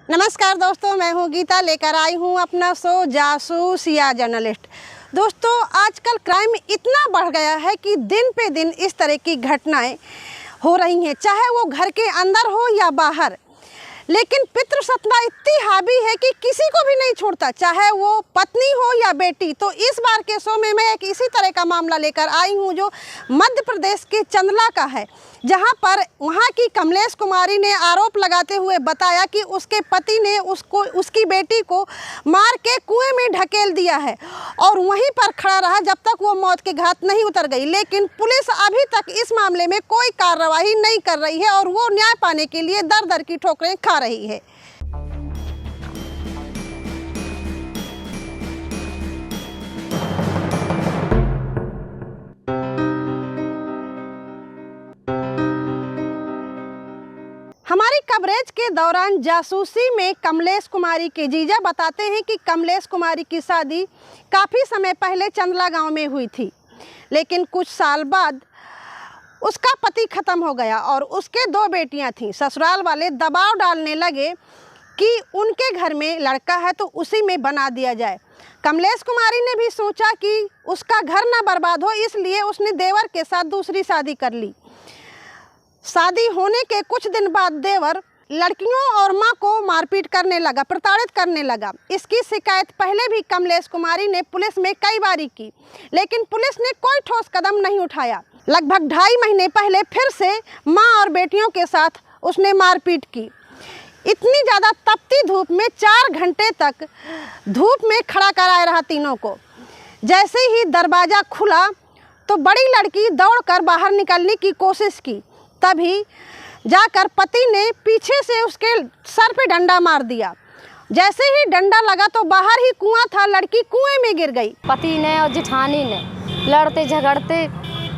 नमस्कार दोस्तों, मैं हूं गीता, लेकर आई हूं अपना शो जासूस या जर्नलिस्ट। दोस्तों, आजकल क्राइम इतना बढ़ गया है कि दिन पे दिन इस तरह की घटनाएं हो रही हैं, चाहे वो घर के अंदर हो या बाहर। लेकिन पितृसत्ता इतनी हावी है कि किसी को भी नहीं छोड़ता, चाहे वो पत्नी हो या बेटी। तो इस बार के शो में मैं एक इसी तरह का मामला लेकर आई हूं जो मध्य प्रदेश के चंदला का है, जहां पर वहां की कमलेश कुमारी ने आरोप लगाते हुए बताया कि उसके पति ने उसकी बेटी को मार के कुएं में ढकेल दिया है और वहीं पर खड़ा रहा जब तक वो मौत के घाट नहीं उतर गई। लेकिन पुलिस अभी तक इस मामले में कोई कार्रवाई नहीं कर रही है और वो न्याय पाने के लिए दर दर की ठोकरें खा रही है। हमारी कवरेज के दौरान जासूसी में कमलेश कुमारी के जीजा बताते हैं कि कमलेश कुमारी की शादी काफ़ी समय पहले चंदला गांव में हुई थी, लेकिन कुछ साल बाद उसका पति ख़त्म हो गया और उसके 2 बेटियां थीं। ससुराल वाले दबाव डालने लगे कि उनके घर में लड़का है तो उसी में बना दिया जाए। कमलेश कुमारी ने भी सोचा कि उसका घर ना बर्बाद हो, इसलिए उसने देवर के साथ दूसरी शादी कर ली। शादी होने के कुछ दिन बाद देवर लड़कियों और मां को मारपीट करने लगा, प्रताड़ित करने लगा। इसकी शिकायत पहले भी कमलेश कुमारी ने पुलिस में कई बारी की, लेकिन पुलिस ने कोई ठोस कदम नहीं उठाया। लगभग 2.5 महीने पहले फिर से मां और बेटियों के साथ उसने मारपीट की। इतनी ज़्यादा तपती धूप में 4 घंटे तक धूप में खड़ा कराए रहा तीनों को। जैसे ही दरवाज़ा खुला तो बड़ी लड़की दौड़कर बाहर निकलने की कोशिश की, तभी जाकर पति ने पीछे से उसके सर पे डंडा मार दिया। जैसे ही डंडा लगा तो बाहर ही कुआं था, लड़की कुएं में गिर गई। पति ने और जेठानी ने लड़ते झगड़ते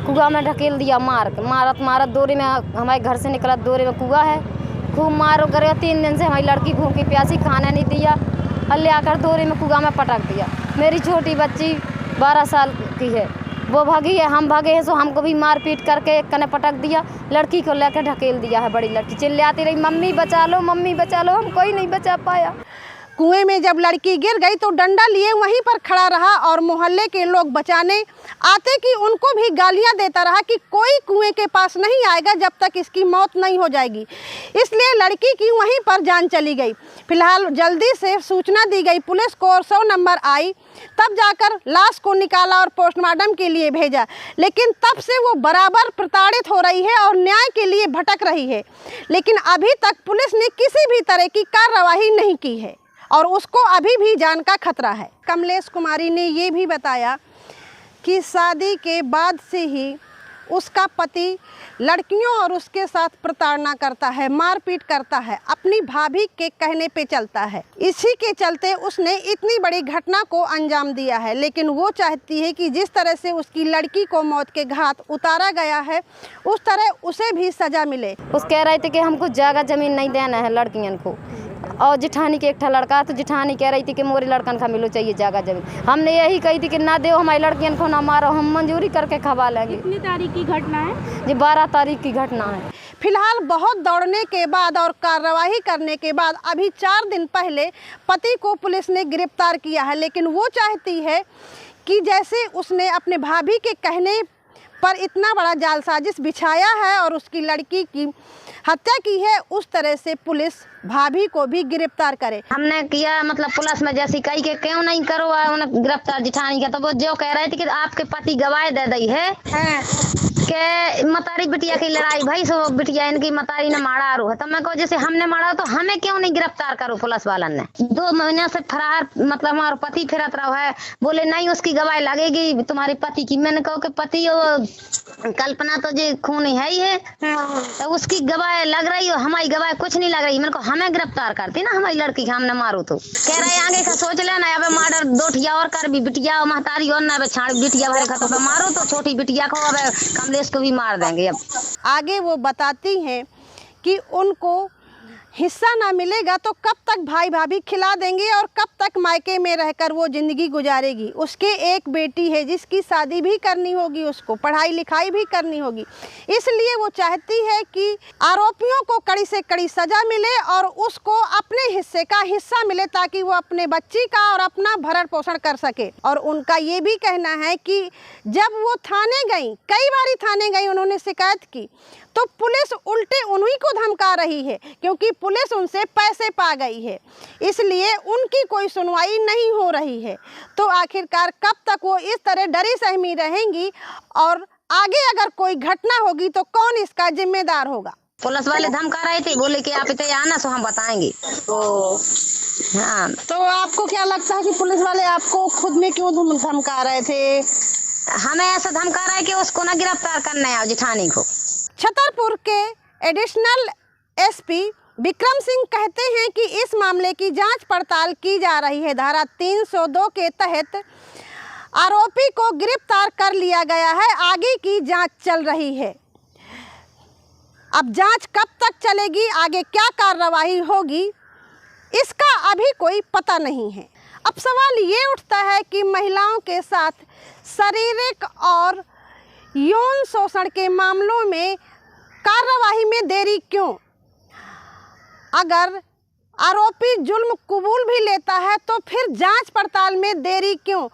कुआं में ढकेल दिया, मारत दौरे में हमारे घर से निकला, दौरे में कुआं है, खूब मारो करे। 3 दिन से हमारी लड़की भूखी प्यासी, खाना नहीं दिया, हल्ले आकर दौरे में कुआं में पटक दिया। मेरी छोटी बच्ची 12 साल की है, वो भागी है, हम भागे हैं, सो हमको भी मार पीट करके एक कने पटक दिया, लड़की को लेकर ढकेल दिया है। बड़ी लड़की चिल्लाती रही, मम्मी बचा लो, मम्मी बचा लो, हम कोई नहीं बचा पाया। कुएं में जब लड़की गिर गई तो डंडा लिए वहीं पर खड़ा रहा और मोहल्ले के लोग बचाने आते कि उनको भी गालियां देता रहा कि कोई कुएं के पास नहीं आएगा जब तक इसकी मौत नहीं हो जाएगी। इसलिए लड़की की वहीं पर जान चली गई। फिलहाल जल्दी से सूचना दी गई पुलिस को और 100 नंबर आई, तब जाकर लाश को निकाला और पोस्टमार्टम के लिए भेजा। लेकिन तब से वो बराबर प्रताड़ित हो रही है और न्याय के लिए भटक रही है, लेकिन अभी तक पुलिस ने किसी भी तरह की कार्रवाई नहीं की है और उसको अभी भी जान का खतरा है। कमलेश कुमारी ने ये भी बताया कि शादी के बाद से ही उसका पति लड़कियों और उसके साथ प्रताड़ना करता है, मारपीट करता है, अपनी भाभी के कहने पे चलता है। इसी के चलते उसने इतनी बड़ी घटना को अंजाम दिया है। लेकिन वो चाहती है कि जिस तरह से उसकी लड़की को मौत के घाट उतारा गया है, उस तरह उसे भी सजा मिले। उस कह रहे थे कि हमको जगह जमीन नहीं देना है लड़कियन को, और जेठानी के एक लड़का, तो जेठानी कह रही थी कि मोरे लड़कन का मिलो चाहिए जगह जमीन। हमने यही कही थी कि ना दो, हमारी लड़कियन को ना मारो, हम मंजूरी करके खवा लेंगे। कितनी तारीख की घटना है? ये 12 तारीख की घटना है। फिलहाल बहुत दौड़ने के बाद और कार्रवाई करने के बाद अभी 4 दिन पहले पति को पुलिस ने गिरफ्तार किया है। लेकिन वो चाहती है कि जैसे उसने अपने भाभी के कहने पर इतना बड़ा जाल साजिश बिछाया है और उसकी लड़की की हत्या की है, उस तरह से पुलिस भाभी को भी गिरफ्तार करे। हमने किया, मतलब पुलिस में जैसी कही के क्यों नहीं करो उन्हें गिरफ्तार जेठानी का, तो वो जो कह रहे थे कि आपके पति गवाह दे दी है के मतारी बिटिया की लड़ाई, भाई सो बिटिया इनकी मतारी ने मारा रो है, तो मैं कहो जैसे हमने मारा तो हमें क्यों नहीं गिरफ्तार करो पुलिस वालन ने। 2 महीने से फरार, मतलब हमारा पति फिरत रहा है, बोले नहीं उसकी गवाही लगेगी तुम्हारे पति की। मैंने कहो कि पति कल्पना तो जो खून है ही है, तो उसकी गवाह लग रही हो, हमारी गवाह कुछ नहीं लग रही। मैंने कहा हमें गिरफ्तार करती ना हमारी लड़की, हमने मारो तो कह रहे आगे का सोच लेना, अब मर्डर 2 ठिया और कर भी, बिटिया और महतारी और ना छाड़ बिटिया भरे खतो तो मारो, तो छोटी बिटिया को अब कमलेश को भी मार देंगे। अब आगे वो बताती हैं कि उनको हिस्सा ना मिलेगा तो कब तक भाई भाभी खिला देंगे और कब तक मायके में रहकर वो ज़िंदगी गुजारेगी। उसके एक बेटी है जिसकी शादी भी करनी होगी, उसको पढ़ाई लिखाई भी करनी होगी। इसलिए वो चाहती है कि आरोपियों को कड़ी से कड़ी सज़ा मिले और उसको अपने हिस्से का हिस्सा मिले ताकि वो अपने बच्ची का और अपना भरण पोषण कर सके। और उनका ये भी कहना है कि जब वो थाने गई, कई बारी थाने गई, उन्होंने शिकायत की तो पुलिस उल्टे उन्हीं को धमका रही है क्योंकि पुलिस उनसे पैसे पा गई है, इसलिए उनकी कोई सुनवाई नहीं हो रही है। तो आखिरकार कब तक वो इस तरह डरी सहमी रहेंगी और आगे अगर कोई घटना होगी तो कौन इसका जिम्मेदार होगा। पुलिस वाले धमका रहे थे, बोले कि आप इतने आना सो हम बताएंगे। हाँ, तो आपको क्या लगता है कि पुलिस वाले आपको खुद में क्यों धमका रहे थे? हमें ऐसा धमका रहा है कि उसको ना गिरफ्तार करना है जेठानी को। छतरपुर के एडिशनल एसपी विक्रम सिंह कहते हैं कि इस मामले की जांच पड़ताल की जा रही है। धारा 302 के तहत आरोपी को गिरफ्तार कर लिया गया है, आगे की जांच चल रही है। अब जांच कब तक चलेगी, आगे क्या कार्रवाई होगी, इसका अभी कोई पता नहीं है। अब सवाल ये उठता है कि महिलाओं के साथ शारीरिक और यौन शोषण के मामलों में कार्रवाई में देरी क्यों? अगर आरोपी जुल्म कबूल भी लेता है तो फिर जांच पड़ताल में देरी क्यों?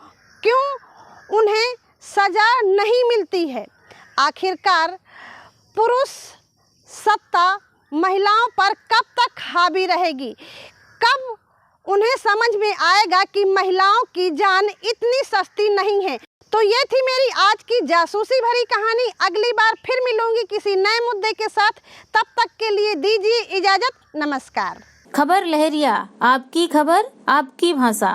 क्यों उन्हें सज़ा नहीं मिलती है? आखिरकार पुरुष सत्ता महिलाओं पर कब तक हावी रहेगी? कब उन्हें समझ में आएगा कि महिलाओं की जान इतनी सस्ती नहीं है? तो ये थी मेरी आज की जासूसी भरी कहानी। अगली बार फिर मिलूंगी किसी नए मुद्दे के साथ। तब तक के लिए दीजिए इजाज़त। नमस्कार। खबर लहरिया, आपकी खबर आपकी भाषा।